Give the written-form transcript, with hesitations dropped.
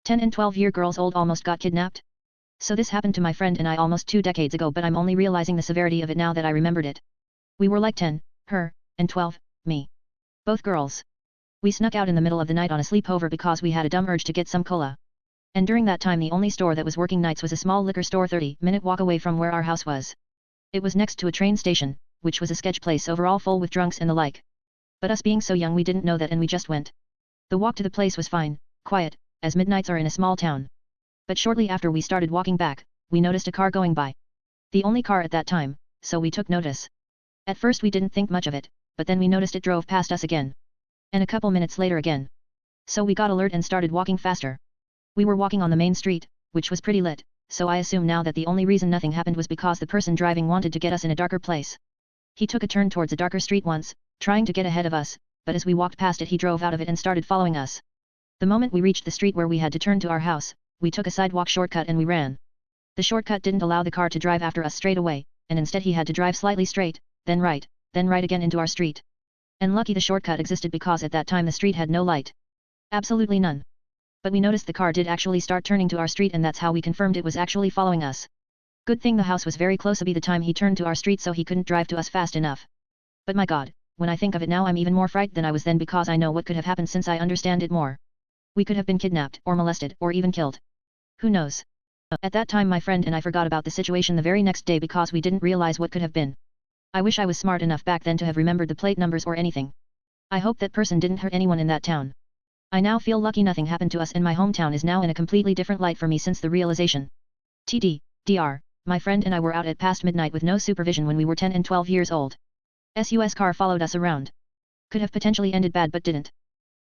10 and 12-year girls old almost got kidnapped? So this happened to my friend and I almost 2 decades ago, but I'm only realizing the severity of it now that I remembered it. We were like 10, her, and 12, me. Both girls. We snuck out in the middle of the night on a sleepover because we had a dumb urge to get some cola. And during that time the only store that was working nights was a small liquor store 30-minute walk away from where our house was. It was next to a train station, which was a sketch place overall full with drunks and the like. But us being so young we didn't know that and we just went. The walk to the place was fine, quiet, as midnights are in a small town. But shortly after we started walking back, we noticed a car going by. The only car at that time, so we took notice. At first we didn't think much of it, but then we noticed it drove past us again. And a couple minutes later again. So we got alert and started walking faster. We were walking on the main street, which was pretty lit, so I assume now that the only reason nothing happened was because the person driving wanted to get us in a darker place. He took a turn towards a darker street once, trying to get ahead of us, but as we walked past it he drove out of it and started following us. The moment we reached the street where we had to turn to our house, we took a sidewalk shortcut and we ran. The shortcut didn't allow the car to drive after us straight away, and instead he had to drive slightly straight, then right again into our street. And lucky the shortcut existed because at that time the street had no light. Absolutely none. But we noticed the car did actually start turning to our street and that's how we confirmed it was actually following us. Good thing the house was very close by the time he turned to our street so he couldn't drive to us fast enough. But my god, when I think of it now I'm even more frightened than I was then because I know what could have happened since I understand it more. We could have been kidnapped or molested or even killed. Who knows? At that time my friend and I forgot about the situation the very next day because we didn't realize what could have been. I wish I was smart enough back then to have remembered the plate numbers or anything. I hope that person didn't hurt anyone in that town. I now feel lucky nothing happened to us and my hometown is now in a completely different light for me since the realization. Dr. My friend and I were out at past midnight with no supervision when we were 10 and 12 years old. SUS car followed us around. Could have potentially ended bad but didn't.